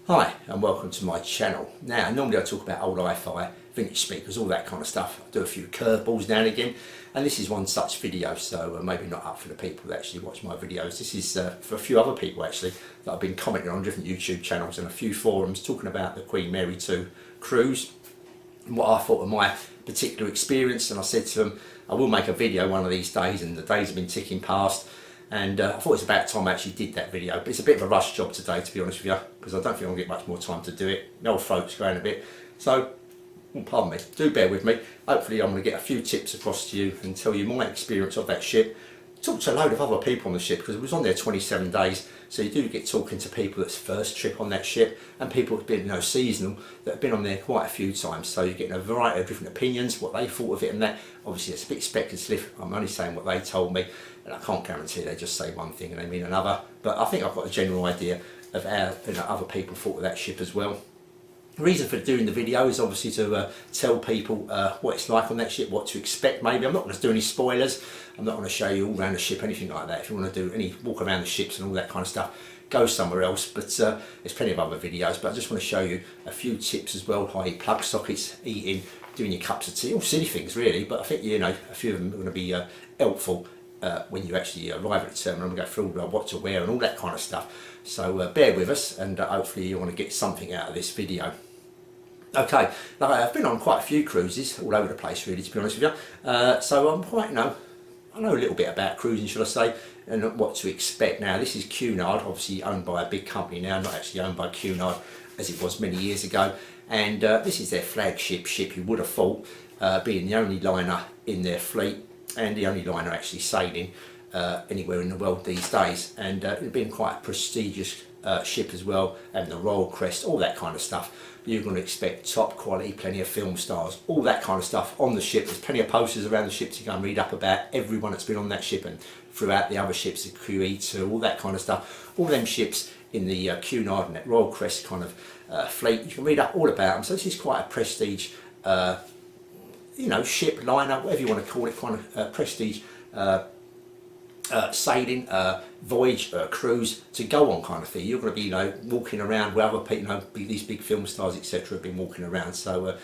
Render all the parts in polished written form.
Hi and welcome to my channel. Now normally I talk about old hi-fi, vintage speakers, all that kind of stuff. I do a few curveballs now and again, and this is one such video, so maybe not up for the people that actually watch my videos. This is for a few other people actually that I've been commenting on different YouTube channels and a few forums talking about the Queen Mary 2 cruise and what I thought of my particular experience. And I said to them I will make a video one of these days, and the days have been ticking past. And I thought it's about time I actually did that video, but it's a bit of a rush job today, to be honest with you, because I don't think I'll get much more time to do it. My old throat's going a bit, so pardon me, do bear with me. Hopefully I'm going to get a few tips across to you and tell you my experience of that ship. Talked to a load of other people on the ship because it was on there 27 days, so you do get talking to people that's first trip on that ship and people who've been seasonal that have been on there quite a few times, so you're getting a variety of different opinions, what they thought of it and that. Obviously it's a bit speculative, I'm only saying what they told me, and I can't guarantee they just say one thing and they mean another, but I think I've got a general idea of how other people thought of that ship as well. The reason for doing the video is obviously to tell people what it's like on that ship, what to expect maybe. I'm not going to do any spoilers, I'm not going to show you all around the ship, anything like that. If you want to do any walk around the ships and all that kind of stuff, go somewhere else, but there's plenty of other videos. But I just want to show you a few tips as well, i.e. plug sockets, eating, doing your cups of tea, all silly things really, but I think a few of them are going to be helpful when you actually arrive at the terminal and go through what to wear and all that kind of stuff. So bear with us, and hopefully you want to get something out of this video. Okay, now I've been on quite a few cruises all over the place really, to be honest with you, so I'm quite, I know a little bit about cruising, should I say, and what to expect. Now this is Cunard, obviously owned by a big company now, not actually owned by Cunard as it was many years ago, and this is their flagship ship, you would have thought, being the only liner in their fleet and the only liner actually sailing anywhere in the world these days, and it being quite a prestigious ship as well, and the Royal Crest, all that kind of stuff. You're going to expect top quality, plenty of film stars, all that kind of stuff on the ship. There's plenty of posters around the ship to go and read up about everyone that's been on that ship and throughout the other ships, the Criuses, all that kind of stuff. All them ships in the Cunard and that Royal Crest kind of fleet, you can read up all about them. So this is quite a prestige, ship, liner, whatever you want to call it, kind of prestige sailing, voyage, cruise to go on kind of thing. You're going to be walking around where other people, these big film stars etc. have been walking around, so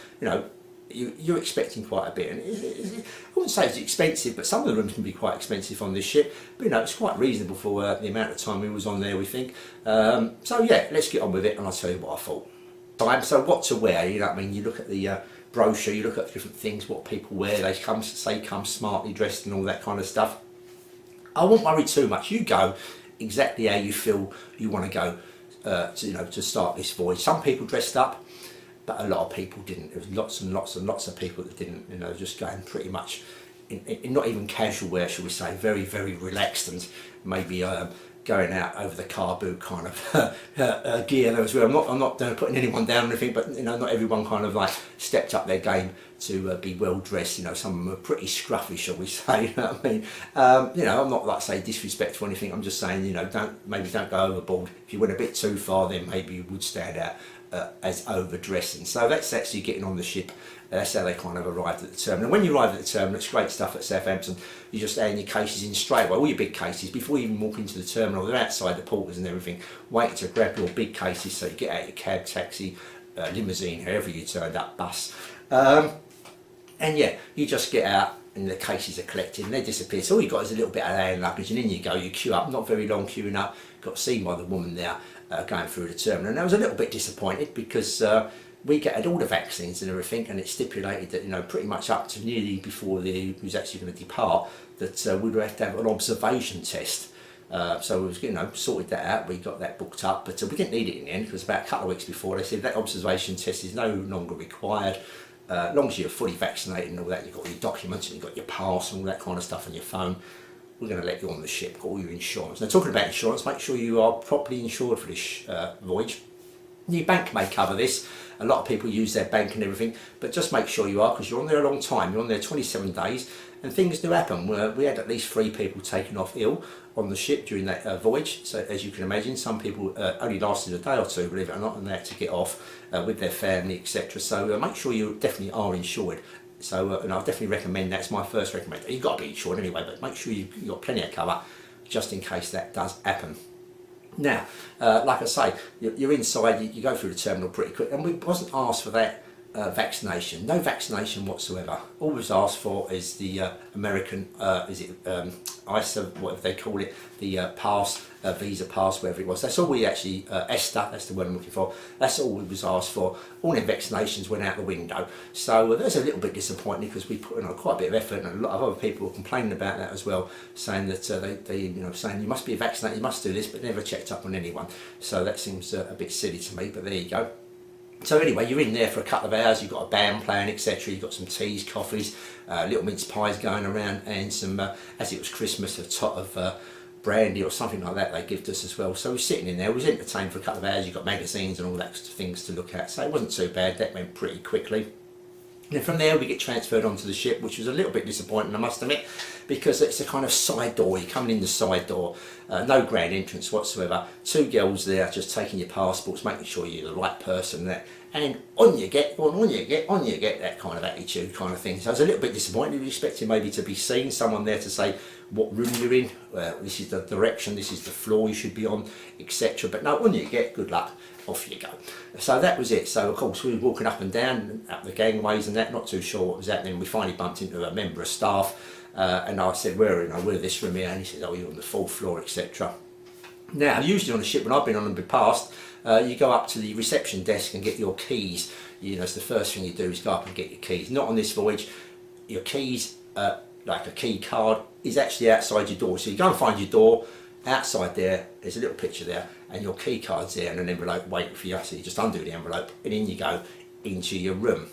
you're expecting quite a bit. And I wouldn't say it's expensive, but some of the rooms can be quite expensive on this ship, but it's quite reasonable for the amount of time we was on there, we think. So yeah, let's get on with it and I'll tell you what I thought. So what to wear, you look at the brochure, you look at different things, what people wear, they come smartly dressed and all that kind of stuff. I won't worry too much. You go exactly how you feel you want to go to start this voyage. Some people dressed up, but a lot of people didn't. There was lots and lots and lots of people that didn't, just going pretty much in not even casual wear, shall we say, very, very relaxed, and maybe going out over the car boot kind of gear there as well. I'm not putting anyone down or anything, but not everyone kind of like stepped up their game to be well dressed. Some of them are pretty scruffy, shall we say. You know what I mean? I'm not like say disrespectful or anything. I'm just saying, don't go overboard. If you went a bit too far, then maybe you would stand out as overdressing. So that's actually getting on the ship. That's how they kind of arrived at the terminal. When you arrive at the terminal, it's great stuff at Southampton. You just hand your cases in straight away, all your big cases, before you even walk into the terminal. They're outside the porters and everything, waiting to grab your big cases, so you get out your cab, taxi, limousine, however you turned up, bus. And yeah, you just get out and the cases are collected and they disappear. So all you've got is a little bit of hand luggage, and in you go, you queue up, not very long queuing up, got seen by the woman there going through the terminal. And I was a little bit disappointed because we had all the vaccines and everything, and it stipulated that pretty much up to nearly before he was actually going to depart, that we would have to have an observation test. So we was sorted that out, we got that booked up, but we didn't need it in the end, because about a couple of weeks before they said that observation test is no longer required. As long as you're fully vaccinated and all that, you've got your documents and you've got your pass and all that kind of stuff on your phone, we're going to let you on the ship, got all your insurance. Now talking about insurance, make sure you are properly insured for this voyage. Your bank may cover this. A lot of people use their bank and everything, but just make sure you are, because you're on there a long time. You're on there 27 days and things do happen. We had at least 3 people taken off ill on the ship during that voyage. So as you can imagine, some people only lasted a day or two, believe it or not, and they had to get off with their family, etc. So make sure you definitely are insured. So and I'll definitely recommend that. It's my first recommendation. You've got to be insured anyway, but make sure you've got plenty of cover just in case that does happen. Now, like I say, you're inside, you go through the terminal pretty quick, and we wasn't asked for that vaccination. No vaccination whatsoever. All was asked for is the American, ISA, whatever they call it, the pass, visa pass, whatever it was. That's all we actually, ESTA, that's the word I'm looking for. That's all we was asked for. All the vaccinations went out the window. So that's a little bit disappointing, because we put in quite a bit of effort, and a lot of other people were complaining about that as well, saying that they saying you must be vaccinated, you must do this, but never checked up on anyone. So that seems a bit silly to me, but there you go. So anyway, you're in there for a couple of hours, you've got a band playing, etc. You've got some teas, coffees, little mince pies going around, and some, as it was Christmas, a tot of brandy or something like that they gave us as well. So we're sitting in there, we was entertained for a couple of hours, you've got magazines and all that things to look at. So it wasn't too bad, that went pretty quickly. And from there we get transferred onto the ship, which was a little bit disappointing, I must admit, because it's a kind of side door. You're coming in the side door, no grand entrance whatsoever. Two girls there just taking your passports, making sure you're the right person there. And on you get, on you get, that kind of attitude kind of thing. So I was a little bit disappointed. We were expecting maybe to be seen, someone there to say what room you're in, this is the direction, this is the floor you should be on, etc. But no, on you get, good luck, off you go. So that was it. So of course we were walking up and down, up the gangways and that, not too sure what was happening. We finally bumped into a member of staff, and I said, we're this room here, and he said, oh, you're on the 4th floor, etc. Now, usually on a ship, when I've been on them in the past, you go up to the reception desk and get your keys. It's the first thing you do is go up and get your keys. Not on this voyage. Your keys, like a key card, is actually outside your door. So you go and find your door, outside there's a little picture there, and your key card's there and an envelope waiting for you. So you just undo the envelope, and in you go into your room.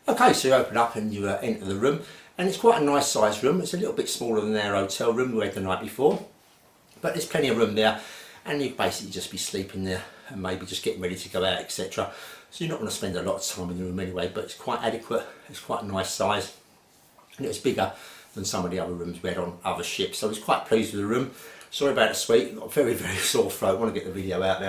Okay, so you open up and you enter the room, and it's quite a nice sized room. It's a little bit smaller than our hotel room we had the night before, but there's plenty of room there, and you basically just be sleeping there and maybe just getting ready to go out, etc. So you're not going to spend a lot of time in the room anyway, but it's quite adequate. It's quite a nice size, and it was bigger than some of the other rooms we had on other ships. So I was quite pleased with the room. Sorry about the sweet, I've got a very, very sore throat. I want to get the video out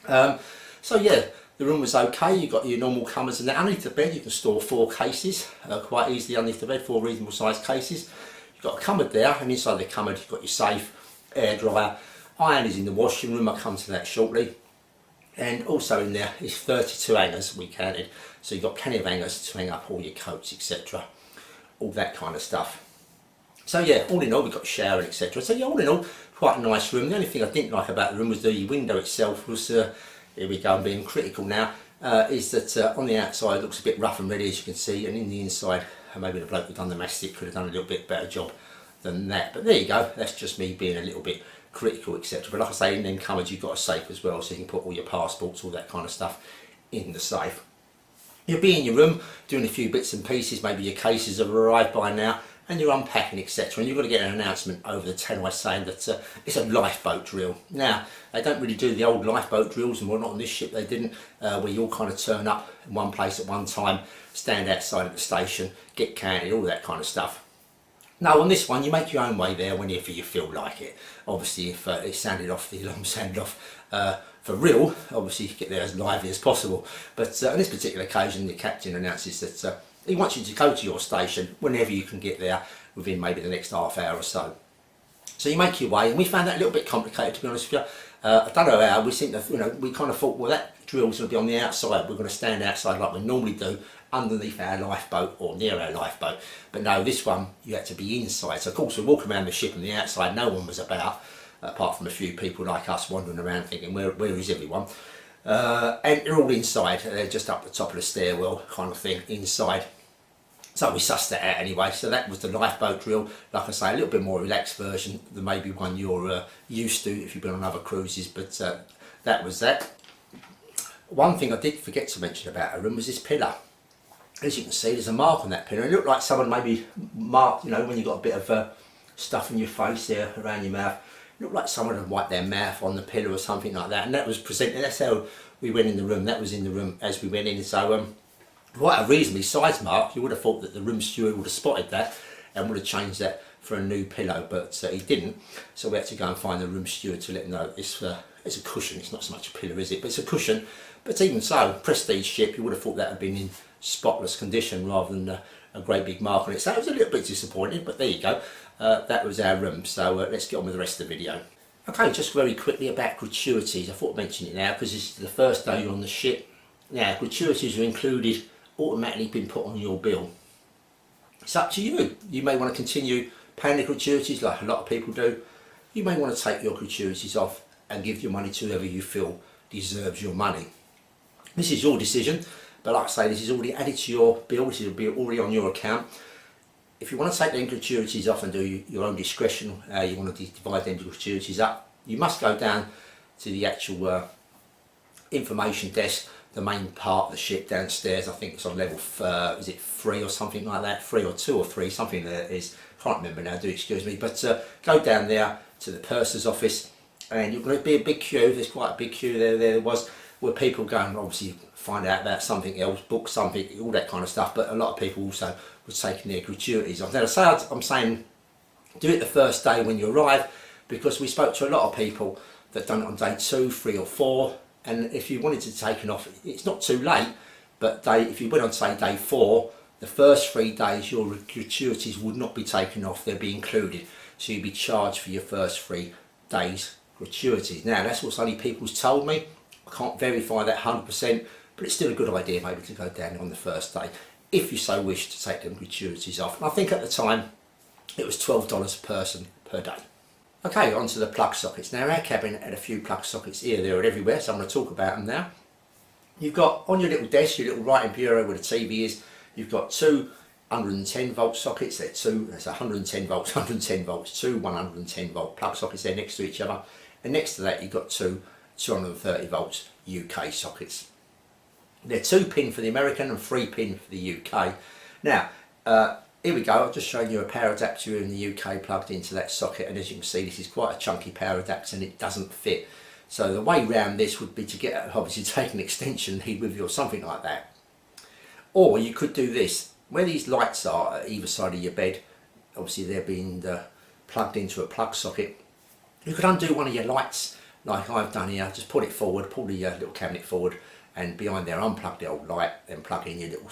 now. So yeah, the room was okay. You've got your normal cupboards, and underneath the bed you can store 4 cases, quite easily underneath the bed, 4 reasonable sized cases. You've got a cupboard there, and inside the cupboard you've got your safe, air dryer, iron is in the washing room, I'll come to that shortly. And also in there is 32 hangers we counted, so you've got plenty of hangers to hang up all your coats, etc. All that kind of stuff. So yeah, all in all we've got a shower, etc. So yeah, all in all, quite a nice room. The only thing I didn't like about the room was the window itself was, here we go, I'm being critical now, is that on the outside it looks a bit rough and ready, as you can see, and in the inside, maybe the bloke who done the mastic could have done a little bit better job than that. But there you go, that's just me being a little bit critical, etc. But like I say, in them cupboards you've got a safe as well, so you can put all your passports, all that kind of stuff in the safe. You'll be in your room doing a few bits and pieces, maybe your cases have arrived by now, and you're unpacking, etc. And you've got to get an announcement over the tannoy saying that it's a lifeboat drill. Now, they don't really do the old lifeboat drills, and well, not on this ship they didn't, where you all kind of turn up in one place at one time, stand outside of the station, get counted, all that kind of stuff. No, on this one you make your own way there whenever you feel like it. Obviously if it sounded off, the alarm sounded off for real, obviously you get there as lively as possible. But on this particular occasion the captain announces that he wants you to go to your station whenever you can get there, within maybe the next half hour or so. So you make your way, and we found that a little bit complicated, to be honest with you. I don't know how, we seem to, we kind of thought, well, that drill's going to be on the outside, we're going to stand outside like we normally do, underneath our lifeboat or near our lifeboat. But no, this one you had to be inside. So of course we're walking around the ship on the outside, no one was about, apart from a few people like us wandering around thinking, where is everyone? And they're all inside, they're just up the top of the stairwell kind of thing, inside. So we sussed that out anyway. So that was the lifeboat drill. Like I say, a little bit more relaxed version than maybe one you're used to if you've been on other cruises, but that was that. One thing I did forget to mention about our room was this pillar. As you can see, there's a mark on that pillar. It looked like someone maybe marked, when you've got a bit of stuff in your face there, around your mouth. It looked like someone had wiped their mouth on the pillar or something like that. And that was presented, that's how we went in the room. That was in the room as we went in. So quite a reasonably sized mark. You would have thought that the room steward would have spotted that and would have changed that for a new pillow, but he didn't. So we had to go and find the room steward to let him know it's a cushion. It's not so much a pillow, is it? But it's a cushion. But even so, prestige ship, you would have thought that had been in spotless condition rather than a great big mark on it. So it was a little bit disappointing, but there you go. That was our room. So let's get on with the rest of the video. Okay, just very quickly about gratuities. I thought I'd mention it now because this is the first day you're on the ship. Now, gratuities are included, automatically been put on your bill. It's up to you. You may want to continue paying the gratuities like a lot of people do. You may want to take your gratuities off and give your money to whoever you feel deserves your money. This is your decision, but like I say, this is already added to your bill, this will be already on your account. If you want to take them gratuities off and do your own discretion, you want to divide them gratuities up, you must go down to the actual information desk, the main part of the ship downstairs. I think it's on level, is it 3 or something like that? 3 or 2 or 3, something that is, can't remember now, do excuse me. But go down there to the purser's office and you're going to be a big queue. There's quite a big queue there was, where people go and obviously find out about something else, book something, all that kind of stuff. But a lot of people also were taking their gratuities off. Now, I'm saying do it the first day when you arrive, because we spoke to a lot of people that done it on day 2, 3 or 4, and if you wanted to take it off, it's not too late, but if you went on say day 4, the first 3 days your gratuities would not be taken off, they'd be included, so you'd be charged for your first 3 days gratuities. Now that's what only people's told me. I can't verify that 100%, but it's still a good idea maybe to go down on the first day if you so wish to take them gratuities off. And I think at the time it was $12 a person per day. Okay, on to the plug sockets. Now our cabin had a few plug sockets here, there and everywhere, so I'm going to talk about them now. You've got on your little desk, your little writing bureau where the TV is, you've got 2 110 volt sockets. That's 110 volts, 110 volts, 2 110 volt plug sockets there next to each other, and next to that you've got 2 230 volts UK sockets. They're 2 pin for the American and 3 pin for the UK. Now here we go, I've just shown you a power adapter in the UK plugged into that socket, and as you can see this is quite a chunky power adapter and it doesn't fit. So the way round this would be to get, obviously take an extension lead with you or something like that. Or you could do this, where these lights are at either side of your bed, obviously they're being plugged into a plug socket, you could undo one of your lights like I've done here, just put it forward, pull the little cabinet forward, and behind there unplug the old light, then plug in your little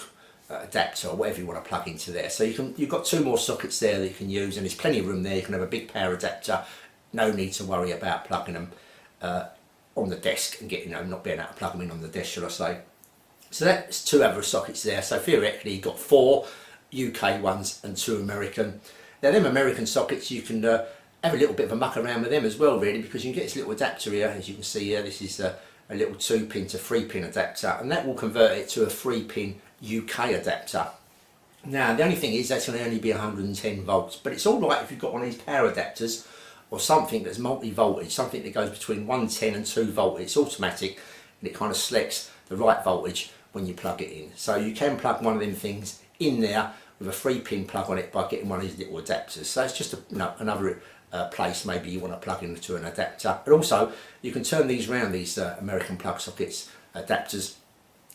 adapter or whatever you want to plug into there. So you've got 2 more sockets there that you can use, and there's plenty of room there. You can have a big power adapter, no need to worry about plugging them on the desk and getting, not being able to plug them in on the desk, should I say. So that's 2 other sockets there, so theoretically you've got 4 UK ones and 2 American. Now them American sockets you can have a little bit of a muck around with them as well really, because you can get this little adapter here, as you can see here. This is a little 2 pin to 3 pin adapter, and that will convert it to a 3 pin UK adapter. Now the only thing is that's going to only be 110 volts, but it's alright if you've got one of these power adapters or something that's multi-voltage, something that goes between 110 and 2 volt. It's automatic and it kind of selects the right voltage when you plug it in. So you can plug one of them things in there with a 3 pin plug on it by getting one of these little adapters. So it's just another place maybe you want to plug into an adapter. But also you can turn these around, these American plug sockets adapters.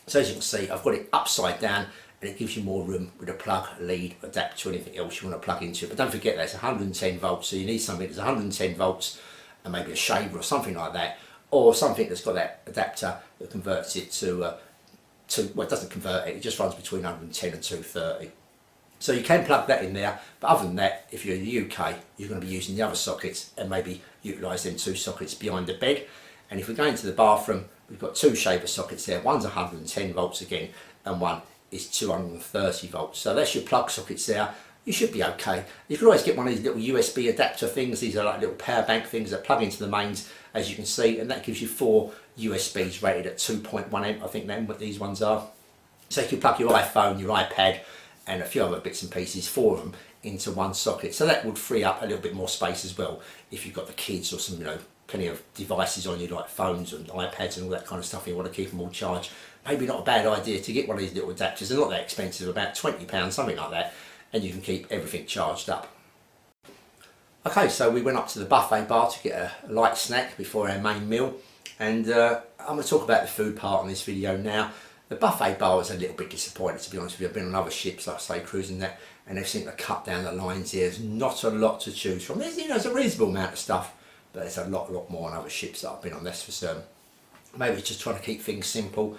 So as you can see I've got it upside down and it gives you more room with a plug, lead, adapter, anything else you want to plug into. But don't forget that's 110 volts, so you need something that's 110 volts and maybe a shaver or something like that, or something that's got that adapter that converts it to well, it doesn't convert it, it just runs between 110 and 230. So you can plug that in there, but other than that, if you're in the UK, you're going to be using the other sockets and maybe utilise them 2 sockets behind the bed. And if we go into the bathroom, we've got 2 shaver sockets there. One's 110 volts again, and one is 230 volts. So that's your plug sockets there. You should be okay. You can always get one of these little USB adapter things. These are like little power bank things that plug into the mains, as you can see, and that gives you 4 USBs rated at 2.1 amp. I think that's what these ones are. So you can plug your iPhone, your iPad, and a few other bits and pieces, 4 of them, into one socket. So that would free up a little bit more space as well if you've got the kids or some, plenty of devices on you like phones and iPads and all that kind of stuff. You want to keep them all charged. Maybe not a bad idea to get one of these little adapters. They're not that expensive, about £20, something like that, and you can keep everything charged up. Okay, so we went up to the buffet bar to get a light snack before our main meal, and I'm going to talk about the food part on this video now. The buffet bar was a little bit disappointing, to be honest with you. I've been on other ships, like say cruising that, and they seem to cut down the lines here. There's not a lot to choose from. There's a reasonable amount of stuff, but there's a lot more on other ships that I've been on, that's for certain. Maybe it's just trying to keep things simple.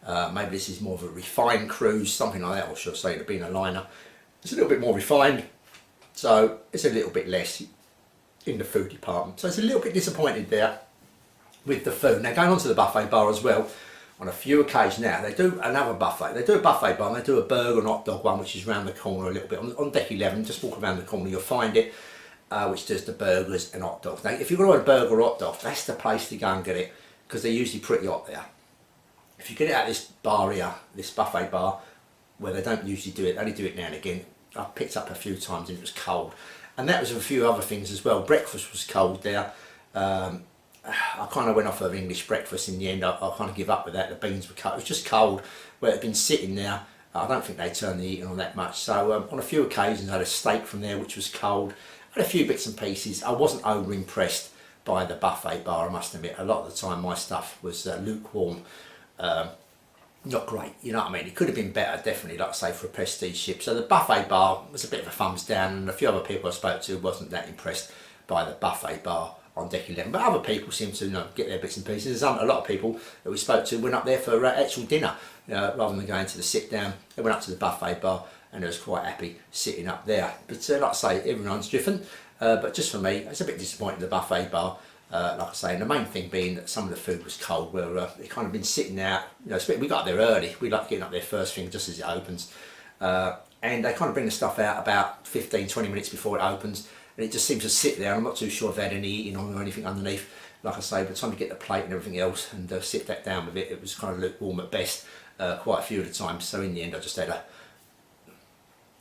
Maybe this is more of a refined cruise, something like that, or should I say, to being a liner. It's a little bit more refined, so it's a little bit less. in the food department. So it's a little bit disappointed there with the food. Now going on to the buffet bar as well, on a few occasions now, they do another buffet. They do a buffet bar and they do a burger and hot dog one, which is round the corner a little bit. On deck 11, just walk around the corner, you'll find it, which does the burgers and hot dogs. Now, if you're going to have a burger or hot dog, that's the place to go and get it, because they're usually pretty hot there. If you get it at this bar here, this buffet bar, where they don't usually do it, they only do it now and again, I've picked up a few times and it was cold. And that was a few other things as well. Breakfast was cold there. I kind of went off of English breakfast in the end. I kind of give up with that. The beans were cold. It was just cold where it had been sitting there. I don't think they turned the heating on that much. So on a few occasions I had a steak from there which was cold. I had a few bits and pieces. I wasn't over impressed by the buffet bar, I must admit. A lot of the time my stuff was lukewarm. Not great, you know what I mean? It could have been better, definitely, like I say, for a prestige ship. So the buffet bar was a bit of a thumbs down, and a few other people I spoke to wasn't that impressed by the buffet bar on deck 11. But other people seem to, you know, get their bits and pieces. A lot of people that we spoke to went up there for actual dinner, rather than going to the sit down. They went up to the buffet bar and they was quite happy sitting up there. But like I say, everyone's different. But just for me, it's a bit disappointing, the buffet bar. Like I say, and the main thing being that some of the food was cold, where it kind of been sitting out. You know, we got there early. We like getting up there first thing, just as it opens, and they kind of bring the stuff out about 15-20 minutes before it opens, and it just seems to sit there. I'm not too sure if they had any eating on or anything underneath. Like I say, by the time you get the plate and everything else and sit that down with it, it was kind of lukewarm at best, quite a few of the times. So in the end, I just had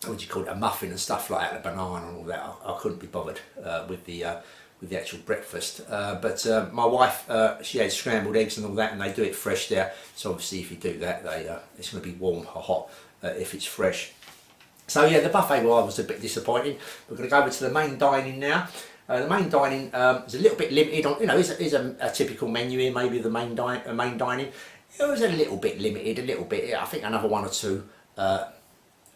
what do you call it, a muffin and stuff like that, a banana and all that. I couldn't be bothered with the actual breakfast, but my wife, she had scrambled eggs and all that, and they do it fresh there. So obviously, if you do that, it's going to be warm or hot if it's fresh. So yeah, the buffet bar was a bit disappointing. We're going to go over to the main dining now. The main dining is a little bit limited on, you know, is a typical menu here. Maybe the main dining, it was a little bit limited, a little bit. I think another one or two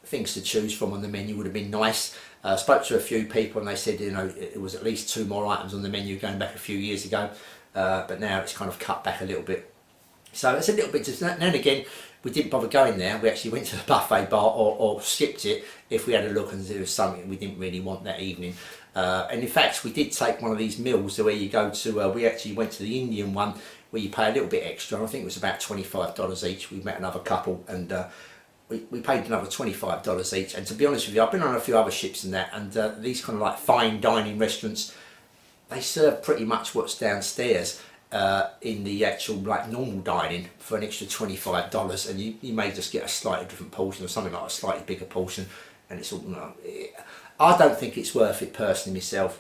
things to choose from on the menu would have been nice. Spoke to a few people and they said, you know, it was at least 2 more items on the menu going back a few years ago, but now it's kind of cut back a little bit. So it's a little bit, now and again, we didn't bother going there. We actually went to the buffet bar or skipped it if we had a look and there was something we didn't really want that evening. And in fact, we did take one of these meals where you go to, we actually went to the Indian one where you pay a little bit extra. I think it was about $25 each. We met another couple and we paid another $25 each, and to be honest with you, I've been on a few other ships and that, and these kind of like fine dining restaurants, they serve pretty much what's downstairs in the actual like normal dining for an extra $25, and you may just get a slightly different portion or something like a slightly bigger portion, and it's all, you know, I don't think it's worth it personally myself.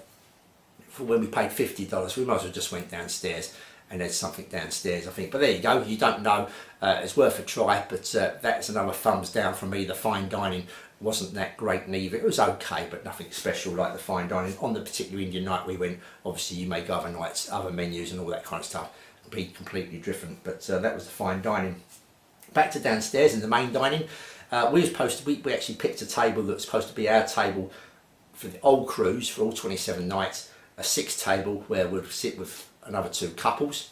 For when we paid $50, we might as well just went downstairs and there's something downstairs, I think. But there you go, you don't know, it's worth a try, but that's another thumbs down from me. The fine dining wasn't that great neither. It was okay, but nothing special like the fine dining. On the particular Indian night we went, obviously you may go other nights, other menus and all that kind of stuff, be completely different, but that was the fine dining. Back to downstairs in the main dining, we actually picked a table that was supposed to be our table for the old cruise for all 27 nights, a 6th table where we'd sit with another 2 couples.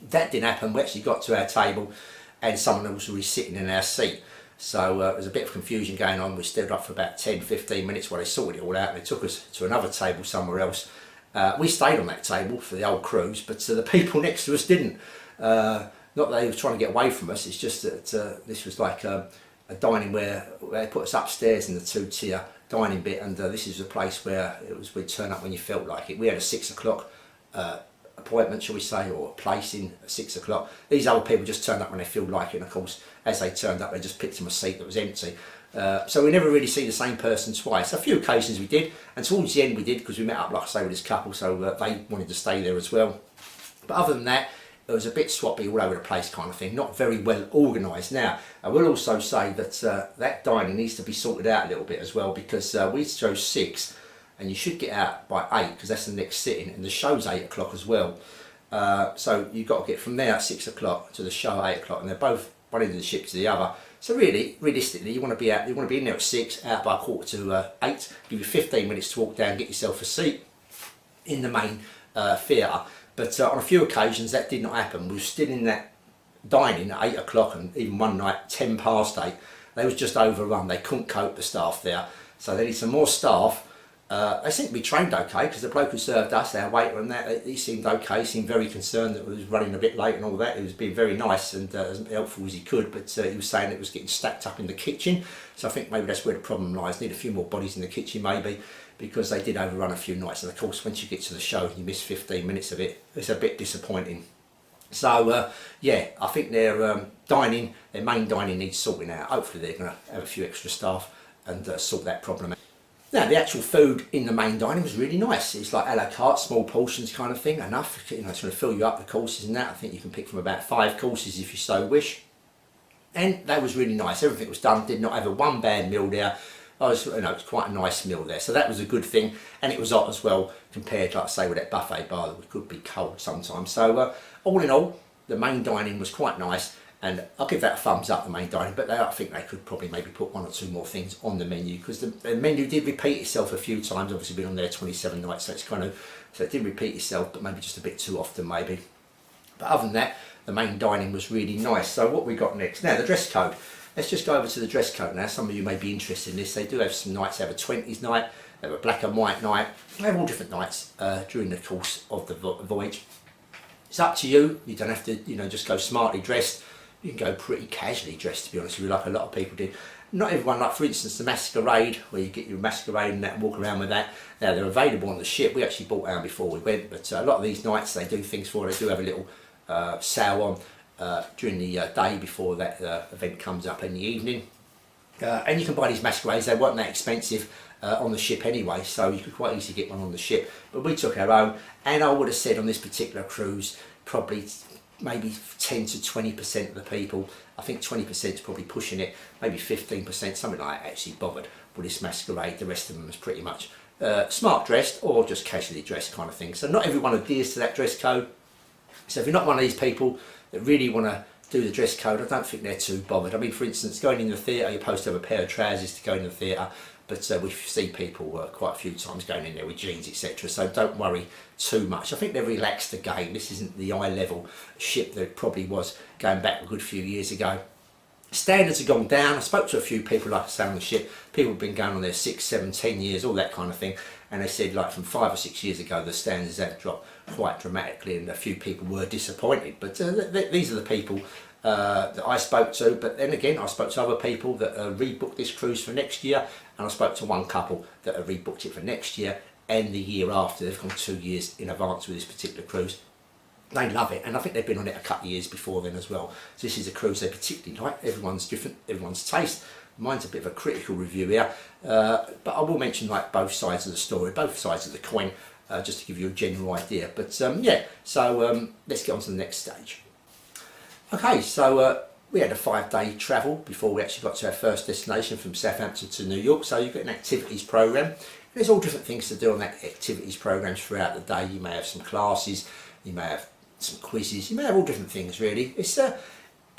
That didn't happen. We actually got to our table and someone else was sitting in our seat, so there was a bit of confusion going on. We stood up for about 10-15 minutes while they sorted it all out and they took us to another table somewhere else. We stayed on that table for the old cruise, but the people next to us didn't. Not that they were trying to get away from us, it's just that this was like a dining where they put us upstairs in the 2-tier dining bit, and this is a place where we'd turn up when you felt like it. We had a 6 o'clock appointment, shall we say, or a place in at 6 o'clock. These other people just turned up when they feel like it, and of course as they turned up they just picked them a seat that was empty. So we never really see the same person twice. A few occasions we did, and towards the end we did, because we met up, like I say, with this couple, so they wanted to stay there as well. But other than that, it was a bit swappy, all over the place kind of thing, not very well organised. Now, I will also say that that dining needs to be sorted out a little bit as well, because we chose 6, and you should get out by 8, because that's the next sitting, and the show's 8 o'clock as well. So you've got to get from there at 6 o'clock to the show at 8 o'clock, and they're both one end of the ship to the other. So really, realistically, you want to be out. You want to be in there at 6, out by 7:45. Give you 15 minutes to walk down, get yourself a seat in the main theatre. But on a few occasions that did not happen. We were still in that dining at 8 o'clock, and even one night 10 past 8. They was just overrun. They couldn't cope, the staff there. So they need some more staff They seemed to be trained okay, because the bloke who served us, our waiter and that, he seemed okay, seemed very concerned that we was running a bit late and all that. He was being very nice and as helpful as he could, but he was saying it was getting stacked up in the kitchen, so I think maybe that's where the problem lies. Need a few more bodies in the kitchen maybe, because they did overrun a few nights, and of course once you get to the show and you miss 15 minutes of it, it's a bit disappointing. So yeah, I think their main dining needs sorting out. Hopefully they're going to have a few extra staff and sort that problem out. Now, the actual food in the main dining was really nice. It's like a la carte, small portions kind of thing, enough. You know, it's going to fill you up, the courses and that. I think you can pick from about 5 courses if you so wish. And that was really nice. Everything was done, did not have a one bad meal there. It was quite a nice meal there. So that was a good thing. And it was hot as well, compared, like I say, with that buffet bar that could be cold sometimes. So all in all, the main dining was quite nice. And I'll give that a thumbs up, the main dining, but I think they could probably maybe put 1 or 2 more things on the menu, because the menu did repeat itself a few times. Obviously been on there 27 nights, so it did repeat itself, but maybe just a bit too often maybe. But other than that, the main dining was really nice. So what we got next? Now, the dress code. Let's just go over to the dress code now. Some of you may be interested in this. They do have some nights. They have a 20s night, they have a black and white night. They have all different nights during the course of the voyage. It's up to you. You don't have to, just go smartly dressed. You can go pretty casually dressed, to be honest with you, like a lot of people did. Not everyone, like for instance the masquerade, where you get your masquerade and that and walk around with that. Now they're available on the ship. We actually bought ours before we went, but a lot of these nights they do things for. They do have a little sale on during the day before that event comes up in the evening. And you can buy these masquerades. They weren't that expensive on the ship anyway, so you could quite easily get one on the ship. But we took our own, and I would have said on this particular cruise, probably maybe 10 to 20% of the people, I think 20% is probably pushing it, maybe 15%, something like that, actually bothered with this masquerade. The rest of them was pretty much smart dressed or just casually dressed kind of thing. So not everyone adheres to that dress code. So if you're not one of these people that really want to do the dress code, I don't think they're too bothered. I mean, for instance, going in the theatre, you're supposed to have a pair of trousers to go in the theatre, but we see people quite a few times going in there with jeans, etc. So don't worry too much. I think they're relaxed again. This isn't the eye level ship that it probably was going back a good few years ago. Standards have gone down. I spoke to a few people, like I say, on the ship. People have been going on there 6, 7, 10 years, all that kind of thing. And they said, like from 5 or 6 years ago, the standards have dropped quite dramatically, and a few people were disappointed. But these are the people that I spoke to. But then again, I spoke to other people that rebooked this cruise for next year, and I spoke to one couple that have rebooked it for next year and the year after. They've gone 2 years in advance with this particular cruise. They love it, and I think they've been on it a couple of years before then as well. So this is a cruise they particularly like. Everyone's different, everyone's taste. Mine's a bit of a critical review here, but I will mention like both sides of the story, both sides of the coin, just to give you a general idea. But yeah, so let's get on to the next stage. Okay, so we had a 5-day travel before we actually got to our first destination from Southampton to New York. So you've got an activities program. There's all different things to do on that activities programs throughout the day. You may have some classes, you may have some quizzes, you may have all different things really. It's 1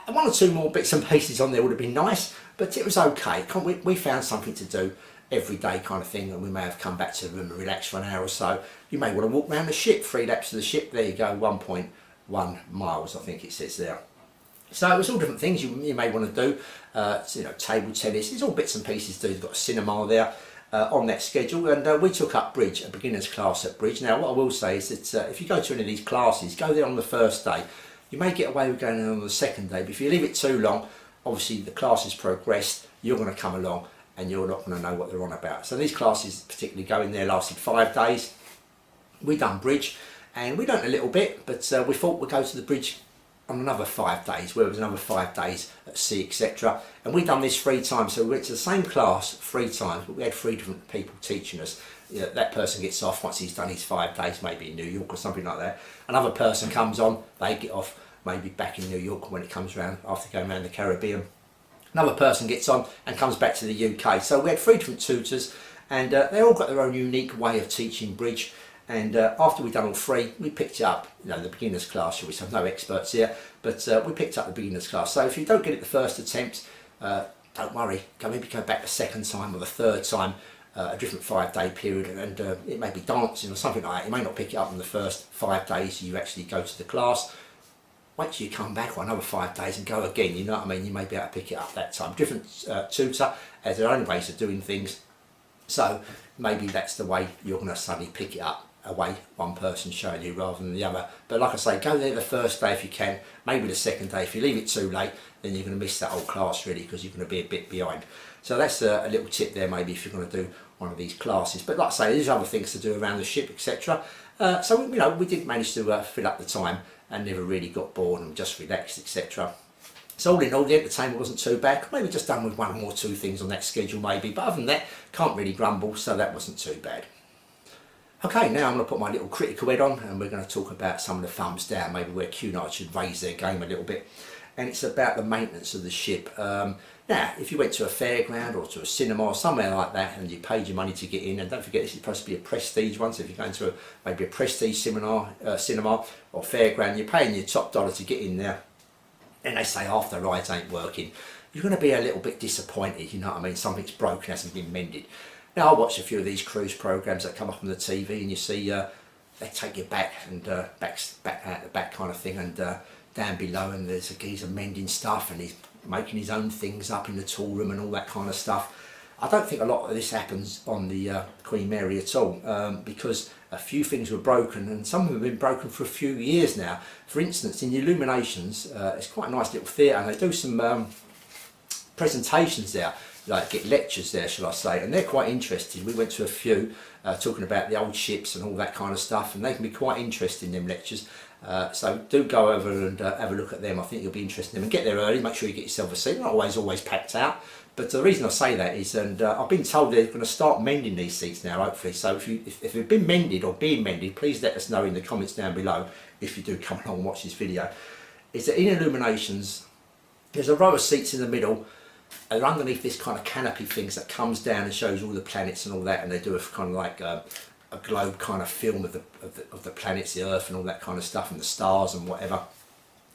or 2 more bits and pieces on there would have been nice, but it was okay. We found something to do every day kind of thing, and we may have come back to the room and relax for an hour or so. You may want to walk around the ship, 3 laps of the ship. There you go, 1.1 miles I think it says there. So it was all different things you may want to do. Table tennis, it's all bits and pieces to do. You've got a cinema there on that schedule, and we took up bridge, a beginner's class at bridge. Now what I will say is that if you go to any of these classes, go there on the first day. You may get away with going in on the second day, but if you leave it too long, obviously the classes progressed, you're going to come along and you're not going to know what they're on about. So these classes, particularly going there, lasted 5 days. We done bridge, and we learnt a little bit, but we thought we'd go to the bridge on another 5 days, where it was another 5 days at sea, etc. And we done this 3 times, so we went to the same class 3 times, but we had 3 different people teaching us. That person gets off once he's done his 5 days, maybe in New York or something like that. Another person comes on, they get off maybe back in New York when it comes around, after going around the Caribbean. Another person gets on and comes back to the UK. So we had 3 different tutors, and they all got their own unique way of teaching bridge. And after we'd done all 3, we picked up, the beginner's class, which have no experts here, but we picked up the beginner's class. So if you don't get it the first attempt, don't worry, maybe go back the second time or the third time, a different 5-day period, and it may be dancing or something like that. You may not pick it up in the first 5 days you actually go to the class. Wait till you come back on another 5 days and go again, you know what I mean? You may be able to pick it up that time. Different tutor has their own ways of doing things. So maybe that's the way you're going to suddenly pick it up, away one person showing you rather than the other. But like I say, go there the first day if you can, maybe the second day. If you leave it too late, then you're going to miss that whole class really, because you're going to be a bit behind. So that's a little tip there, maybe if you're going to do one of these classes. But like I say, there's other things to do around the ship, etc. So you know, we did manage to fill up the time and never really got bored and just relaxed, etc. So all in all, the entertainment wasn't too bad. Maybe just done with one or two things on that schedule maybe, but other than that, can't really grumble, so that wasn't too bad. Okay, now I'm going to put my little critical head on and we're going to talk about some of the thumbs down, maybe where Cunard should raise their game a little bit. And it's about the maintenance of the ship. Now, if you went to a fairground or to a cinema or somewhere like that and you paid your money to get in, and don't forget this is supposed to be a prestige one, so if you're going to maybe a prestige cinema or fairground, you're paying your top dollar to get in there, and they say half the rides ain't working, you're going to be a little bit disappointed, you know what I mean? Something's broken, hasn't been mended. Now I watch a few of these cruise programs that come up on the TV and you see they take you back and back out the back kind of thing, and down below and there's a geezer mending stuff and he's making his own things up in the tool room and all that kind of stuff. I don't think a lot of this happens on the Queen Mary at all, because a few things were broken and some of them have been broken for a few years now. For instance, in the Illuminations, it's quite a nice little theatre and they do some presentations there, like get lectures there, shall I say, and they're quite interesting. We went to a few talking about the old ships and all that kind of stuff, and they can be quite interesting, them lectures. So do go over and have a look at them. I think you'll be interested in them, and get there early, make sure you get yourself a seat. Not always packed out, but the reason I say that is, and I've been told they're going to start mending these seats now, hopefully. So if they've been mended or being mended, please let us know in the comments down below if you do come along and watch this video. Is that in Illuminations, there's a row of seats in the middle, and underneath this kind of canopy things that comes down and shows all the planets and all that, and they do a kind of like a globe kind of film of the planets, the Earth and all that kind of stuff, and the stars and whatever.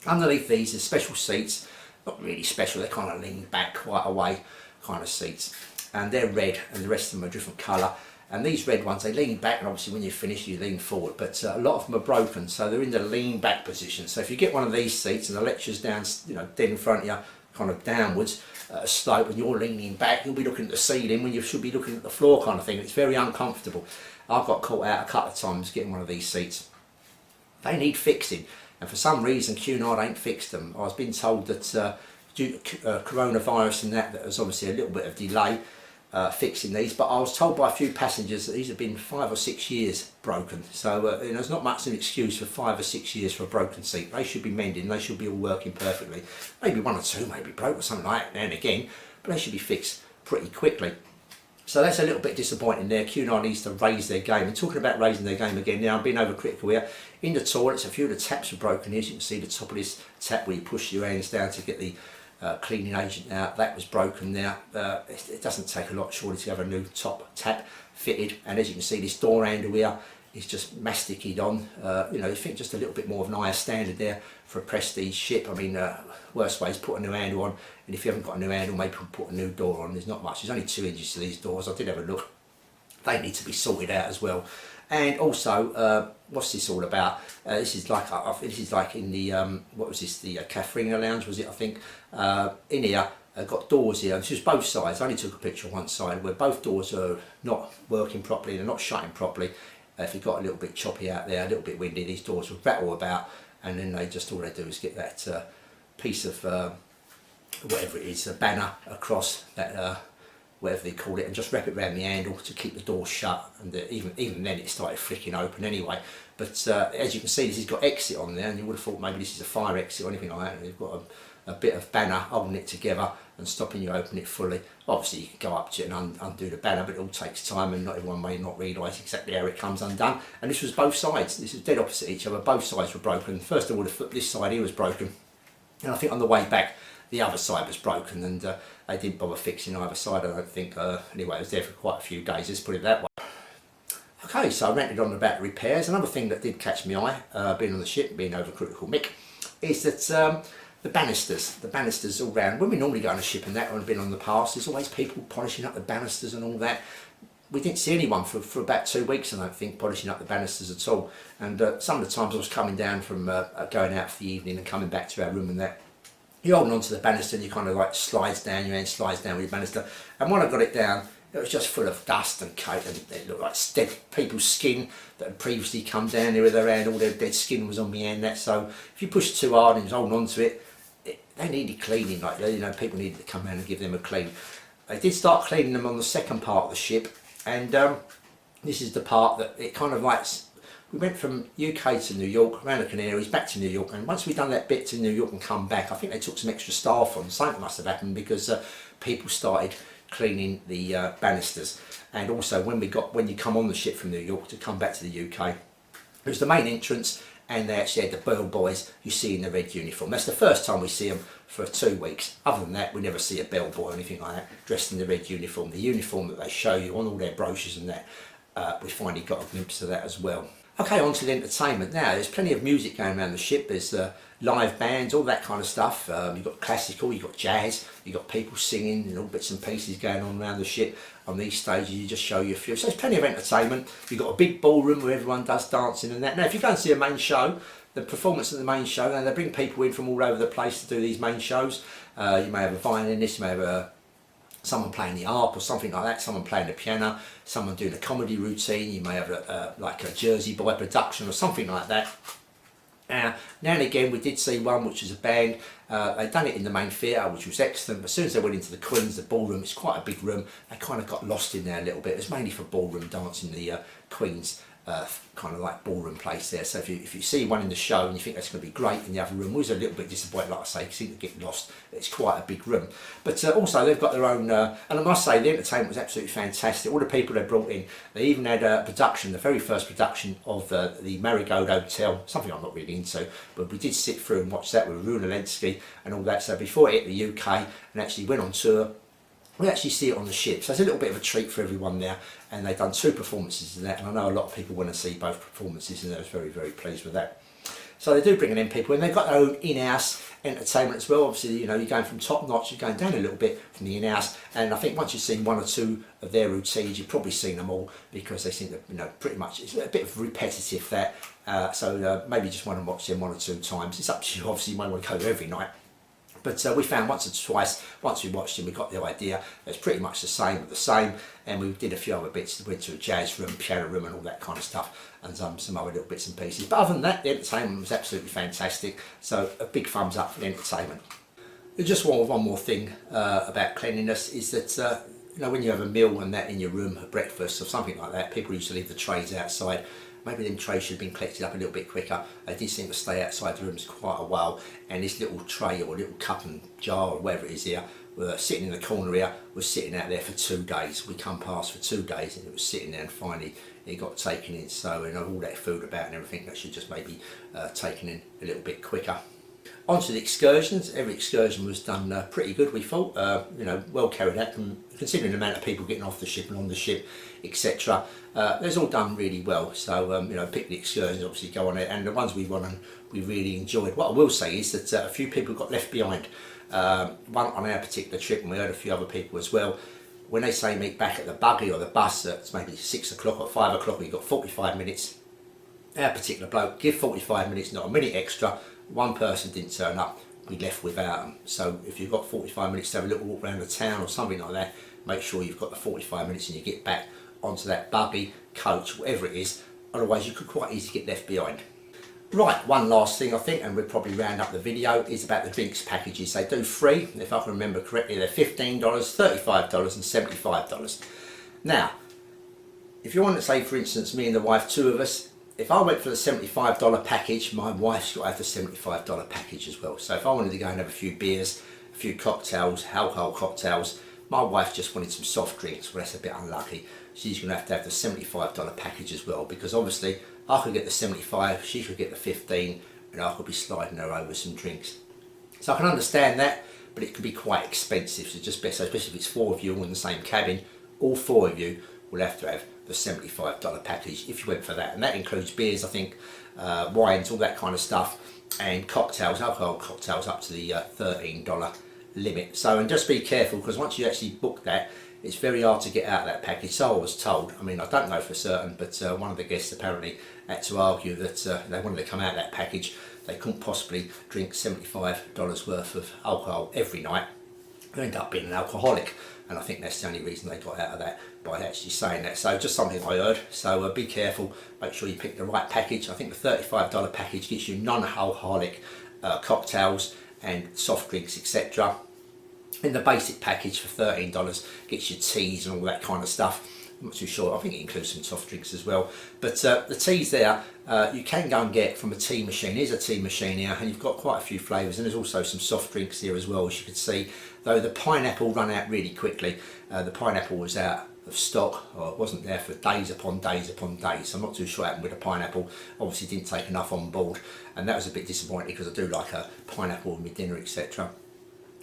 Underneath these is special seats, not really special, they're kind of leaning back quite away kind of seats, and they're red and the rest of them are a different colour. And these red ones, they lean back, and obviously when you finish you lean forward, but a lot of them are broken, so they're in the lean back position. So if you get one of these seats and the lecture's down, you know, dead in front of you, kind of downwards a slope, and you're leaning back, you'll be looking at the ceiling when you should be looking at the floor kind of thing. It's very uncomfortable. I've got caught out a couple of times getting one of these seats. They need fixing, and for some reason Cunard ain't fixed them. I was being told that due to coronavirus and that there's obviously a little bit of delay fixing these, but I was told by a few passengers that these have been 5 or 6 years broken. So you know, there's not much of an excuse for 5 or 6 years for a broken seat. They should be mended and they should be all working perfectly. Maybe one or two maybe broke or something like that now and again, but they should be fixed pretty quickly. So that's a little bit disappointing there. Cunard needs to raise their game. And talking about raising their game again, now I'm being overcritical here. In the toilets, a few of the taps are broken here. As you can see the top of this tap where you push your hands down to get the cleaning agent out, that was broken now. It doesn't take a lot surely to have a new top tap fitted, and as you can see this door handle here is just masticated on. You know, you think just a little bit more of an higher standard there for a prestige ship. I mean, worst way is put a new handle on, and if you haven't got a new handle, maybe put a new door on. There's not much, there's only 2 inches to these doors. I did have a look, they need to be sorted out as well. And also, what's this all about? This is like in the what was this? The Catherine Lounge, was it? I think in here got doors here. This is both sides. I only took a picture of one side where both doors are not working properly. They're not shutting properly. If it got a little bit choppy out there, a little bit windy, these doors will rattle about, and then all they do is get that piece of whatever it is, a banner across that. Whatever they call it, and just wrap it around the handle to keep the door shut, and even then it started flicking open anyway. But as you can see, this has got exit on there, and you would have thought maybe this is a fire exit or anything like that, and they've got a bit of banner holding it together and stopping you open it fully. Obviously you can go up to it and undo the banner, but it all takes time and not everyone may not realise exactly how it comes undone. And this was both sides, this was dead opposite each other, both sides were broken. First of all, this side here was broken, and I think on the way back the other side was broken, and they didn't bother fixing either side, I don't think. Anyway, it was there for quite a few days, let's put it that way. Okay, so I ranted on about repairs. Another thing that did catch my eye, being on the ship, being overcritical Mick, is that the banisters all round. When we normally go on a ship and that, when I've been on the past, there's always people polishing up the banisters and all that. We didn't see anyone for about 2 weeks, I don't think, polishing up the banisters at all. And some of the times I was coming down from going out for the evening and coming back to our room and that, you're holding onto the banister and you kind of like slides down, your hand slides down with your banister. And when I got it down, it was just full of dust and coat, and it looked like dead people's skin that had previously come down there with their hand. All their dead skin was on my hand. That, so if you pushed too hard and was holding on to it, they needed cleaning. Like, you know, people needed to come around and give them a clean. They did start cleaning them on the second part of the ship, and this is the part that it kind of like. We went from UK to New York, around the Canaries, back to New York, and once we'd done that bit to New York and come back, I think they took some extra staff on. Something must have happened because people started cleaning the banisters. And also when you come on the ship from New York to come back to the UK, it was the main entrance, and they actually had the bellboys you see in the red uniform. That's the first time we see them for 2 weeks. Other than that, we never see a bellboy or anything like that dressed in the red uniform. The uniform that they show you on all their brochures and that, we finally got a glimpse of that as well. Okay, on to the entertainment now. There's plenty of music going around the ship. There's live bands, all that kind of stuff. You've got classical, you've got jazz, you've got people singing and all bits and pieces going on around the ship. On these stages, you just show you a few. So there's plenty of entertainment. You've got a big ballroom where everyone does dancing and that. Now, if you go and see a main show, the performance of the main show, and they bring people in from all over the place to do these main shows. You may have a violinist, you may have someone playing the harp or something like that, someone playing the piano, someone doing a comedy routine, you may have like a Jersey Boy production or something like that. Now and again we did see one which was a band. They'd done it in the main theatre, which was excellent, but as soon as they went into the Queen's, the ballroom, it's quite a big room, they kind of got lost in there a little bit. It was mainly for ballroom dancing, the Queen's kind of like ballroom place there. So if you see one in the show and you think that's going to be great in the other room, we was a little bit disappointed, like I say, because you seem to get lost. It's quite a big room. But also they've got their own, and I must say the entertainment was absolutely fantastic. All the people they brought in, they even had a production, the very first production of the Marigold Hotel, something I'm not really into, but we did sit through and watch that with Ruien and all that. So before it hit the UK and actually went on tour, we actually see it on the ship, so it's a little bit of a treat for everyone there. And they've done 2 performances in that, and I know a lot of people want to see both performances, and I was very, very pleased with that. So they do bring in people, and they've got their own in-house entertainment as well. Obviously, you know, you're going from top notch, you're going down a little bit from the in-house, and I think once you've seen 1 or 2 of their routines, you've probably seen them all, because they seem to, you know, pretty much, it's a bit of repetitive that. So maybe just want to watch them 1 or 2 times. It's up to you, obviously you might want to go there every night. But we found once or twice, once we watched him, we got the idea. It's pretty much the same, and we did a few other bits. We went to a jazz room, piano room, and all that kind of stuff, and some other little bits and pieces. But other than that, the entertainment was absolutely fantastic. So a big thumbs up for the entertainment. Just one more thing about cleanliness is that you know, when you have a meal and that in your room, a breakfast or something like that, people used to leave the trays outside. Maybe them trays should have been collected up a little bit quicker. They did seem to stay outside the rooms quite a while, and this little tray or little cup and jar or whatever it is here, sitting in the corner here, was sitting out there for 2 days. We come past for 2 days and it was sitting there, and finally it got taken in. So, you know, all that food about and everything, that should just maybe taken in a little bit quicker. On to the excursions. Every excursion was done pretty good, we thought. You know, well carried out, considering the amount of people getting off the ship and on the ship, etc. It's all done really well. So, you know, pick the excursions, obviously go on it, and the ones we won and we really enjoyed. What I will say is that a few people got left behind. One on our particular trip, and we heard a few other people as well. When they say meet back at the buggy or the bus at maybe 6 o'clock or 5 o'clock, you've got 45 minutes. Our particular bloke, give 45 minutes, not a minute extra. One person didn't turn up, we left without them. So if you've got 45 minutes to have a little walk around the town or something like that, make sure you've got the 45 minutes and you get back onto that buggy, coach, whatever it is. Otherwise you could quite easily get left behind. Right, one last thing I think, and we'll probably round up the video, is about the drinks packages. They do 3, if I can remember correctly. They're $15, $35 and $75. Now, if you want to say, for instance, me and the wife, 2 of us, if I went for the $75 package, my wife's got to have the $75 package as well. So if I wanted to go and have a few beers, a few cocktails, alcohol cocktails, my wife just wanted some soft drinks. Well, that's a bit unlucky. She's going to have the $75 package as well, because obviously I could get the 75, she could get the 15, and I could be sliding her over some drinks. So I can understand that, but it could be quite expensive. So just best, especially if it's 4 of you all in the same cabin, all 4 of you will have to have the $75 package if you went for that, and that includes beers, I think, wines, all that kind of stuff, and cocktails, alcohol cocktails up to the $13 limit. So, and just be careful, because once you actually book that, it's very hard to get out of that package. So I was told. I mean, I don't know for certain, but one of the guests apparently had to argue that they wanted to come out of that package. They couldn't possibly drink $75 worth of alcohol every night. who end up being an alcoholic. And I think that's the only reason they got out of that, by actually saying that. So just something I heard. So be careful, make sure you pick the right package. I think the $35 package gets you non-alcoholic cocktails and soft drinks, etc. And the basic package for $13 gets you teas and all that kind of stuff. I'm not too sure, I think it includes some soft drinks as well. But the teas there, you can go and get from a tea machine. Here's a tea machine here, and you've got quite a few flavours, and there's also some soft drinks here as well, as you can see. Though the pineapple run out really quickly. The pineapple was out of stock, or it wasn't there for days upon days upon days. So I'm not too sure what happened with the pineapple. Obviously didn't take enough on board, and that was a bit disappointing because I do like a pineapple with my dinner, etc.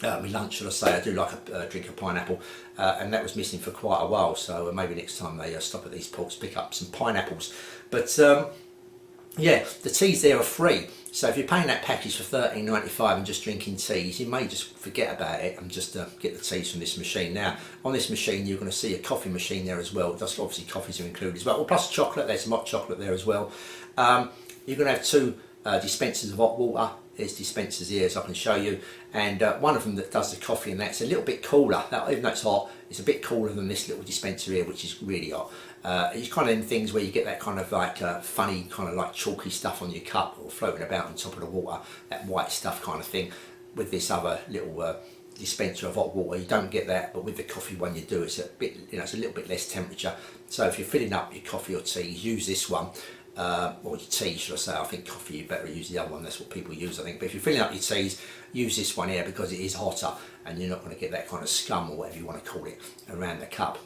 My lunch, should I say. I do like a drink of pineapple, and that was missing for quite a while, so maybe next time they stop at these ports, pick up some pineapples. But yeah, the teas there are free, so if you're paying that package for $13.95 and just drinking teas, you may just forget about it and just get the teas from this machine. Now, on this machine you're going to see a coffee machine there as well. Just obviously coffees are included as well. Well, plus chocolate, there's some hot chocolate there as well. You're going to have two dispensers of hot water. There's dispensers here, as I can show you, and one of them that does the coffee, and that's a little bit cooler. Even though it's hot, it's a bit cooler than this little dispenser here, which is really hot. It's kind of them things where you get that kind of like funny, kind of like chalky stuff on your cup or floating about on top of the water, that white stuff kind of thing. With this other little dispenser of hot water, you don't get that, but with the coffee one you do. It's a bit, it's a little bit less temperature. So if you're filling up your coffee or tea, use this one. Or your tea, should I say. I think coffee, you better use the other one. That's what people use, I think. But if you're filling up your teas, use this one here because it is hotter, and you're not going to get that kind of scum or whatever you want to call it around the cup.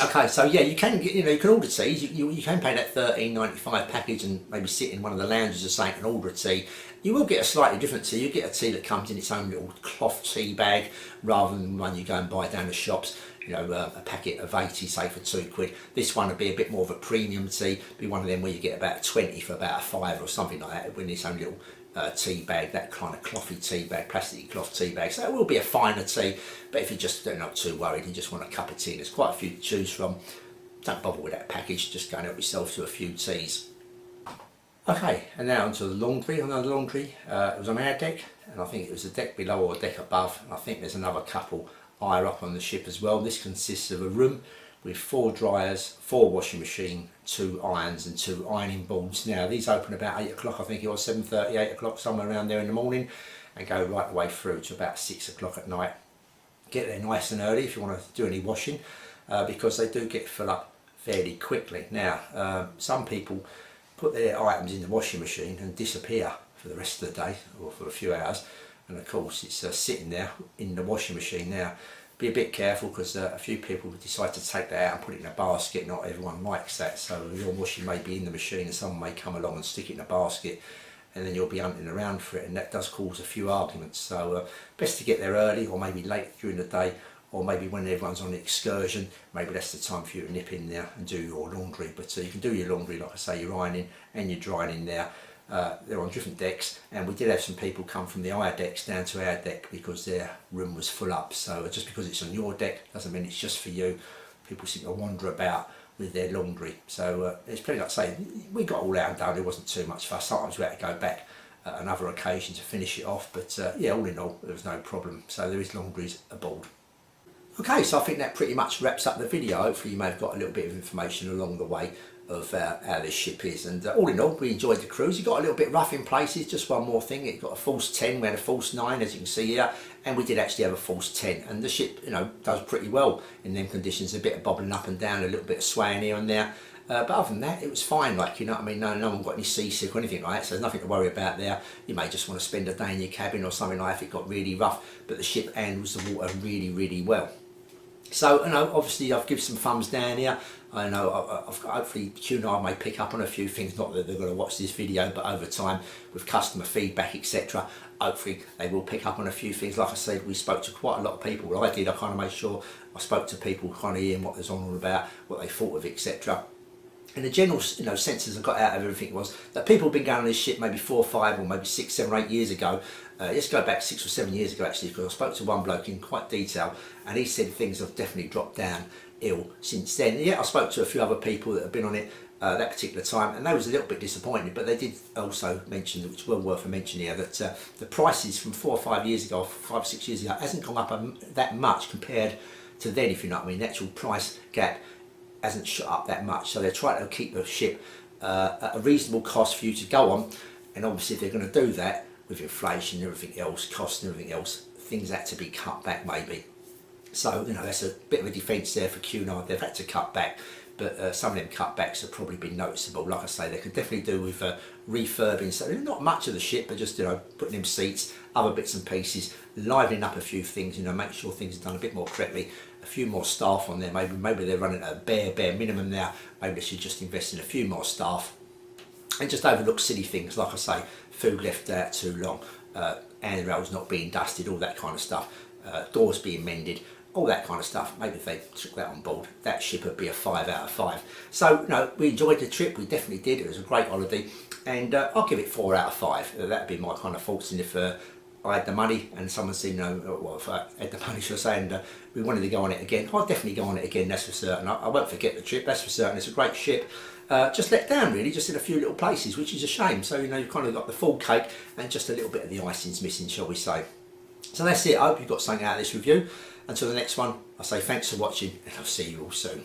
Okay, so yeah, you can get, you can order teas. You can pay that $13.95 package and maybe sit in one of the lounges or something and order a tea. You will get a slightly different tea. You get a tea that comes in its own little cloth tea bag rather than one you go and buy down the shops. A packet of 80, say, for £2. This one would be a bit more of a premium tea, be one of them where you get about 20 for about a £5 or something like that, with its own little tea bag, that kind of clothy tea bag, plastic cloth tea bag. So it will be a finer tea, but if you just are not too worried, you just want a cup of tea, there's quite a few to choose from. Don't bother with that package, just go and help yourself to a few teas. Okay, and now onto the laundry. On the laundry, it was on our deck, and I think it was a deck below or a deck above, and I think there's another couple higher up on the ship as well. This consists of a room with 4 dryers, 4 washing machine, 2 irons and 2 ironing boards. Now these open about 8 o'clock, I think it was 7:30, 8 o'clock, somewhere around there in the morning, and go right the way through to about 6 o'clock at night. Get there nice and early if you want to do any washing, because they do get filled up fairly quickly. Now some people put their items in the washing machine and disappear for the rest of the day or for a few hours, and of course it's sitting there in the washing machine. Now be a bit careful because a few people decide to take that out and put it in a basket. Not everyone likes that, so your washing may be in the machine and someone may come along and stick it in a basket, and then you'll be hunting around for it, and that does cause a few arguments. So best to get there early, or maybe late during the day, or maybe when everyone's on the excursion, maybe that's the time for you to nip in there and do your laundry. But you can do your laundry, like I say, your ironing and your drying in there. They're on different decks, and we did have some people come from the higher decks down to our deck because their room was full up. So just because it's on your deck doesn't mean it's just for you. People seem to wander about with their laundry. So it's pretty, like I say, we got all out and done. There wasn't too much fuss. Sometimes we had to go back at another occasion to finish it off, but yeah, all in all there was no problem. So there is laundries aboard. Okay, so I think that pretty much wraps up the video. Hopefully you may have got a little bit of information along the way of how this ship is, and all in all we enjoyed the cruise. It got a little bit rough in places. Just one more thing, it got a false 10, we had a false 9 as you can see here, and we did actually have a false 10, and the ship does pretty well in them conditions. A bit of bobbling up and down, a little bit of swaying here and there, but other than that it was fine. Like, no one got any seasick or anything like that, so there's nothing to worry about there. You may just want to spend a day in your cabin or something like that if it got really rough, but the ship handles the water really well. So, obviously I've given some thumbs down here. I know hopefully Cunard may pick up on a few things, not that they're going to watch this video, but over time with customer feedback, etc., hopefully they will pick up on a few things. Like I said, we spoke to quite a lot of people. What I did, I kind of made sure I spoke to people kind of hearing what was on all about, what they thought of, etc. And the general senses I got out of everything was that people have been going on this ship maybe 4 or 5 or maybe 6, 7 or 8 years ago. Let's go back 6 or 7 years ago actually, because I spoke to one bloke in quite detail and he said things have definitely dropped down ill since then. And yeah, I spoke to a few other people that have been on it that particular time, and they was a little bit disappointed, but they did also mention, which is well worth a mention here, that the prices from 4 or 5 years ago, 5 or 6 years ago, hasn't gone up that much compared to then, if you know what I mean. The actual price gap hasn't shot up that much, so they're trying to keep the ship at a reasonable cost for you to go on, and obviously if they're going to do that with inflation and everything else, costs and everything else, things had to be cut back maybe. So, you know, that's a bit of a defence there for Cunard. They've had to cut back, but some of them cutbacks have probably been noticeable. Like I say, they could definitely do with refurbing, so not much of the ship, but just, you know, putting in seats, other bits and pieces, livening up a few things, you know, make sure things are done a bit more correctly, a few more staff on there, maybe they're running at a bare minimum now, maybe they should just invest in a few more staff, and just overlook silly things, like I say, food left out too long, handrails not being dusted, all that kind of stuff, doors being mended, all that kind of stuff. Maybe if they took that on board, that ship would be a 5 out of 5. So, you know, we enjoyed the trip, we definitely did, it was a great holiday, and I'll give it 4 out of 5. That'd be my kind of thoughts, and if I had the money and someone said, you know, well, if I had the money, should I say, and we wanted to go on it again, I'll definitely go on it again, that's for certain. I won't forget the trip, that's for certain. It's a great ship. Just let down really, just in a few little places, which is a shame. So, you know, you've kind of got the full cake and just a little bit of the icing's missing, shall we say. So that's it. I hope you've got something out of this review. Until the next one, I say thanks for watching, and I'll see you all soon.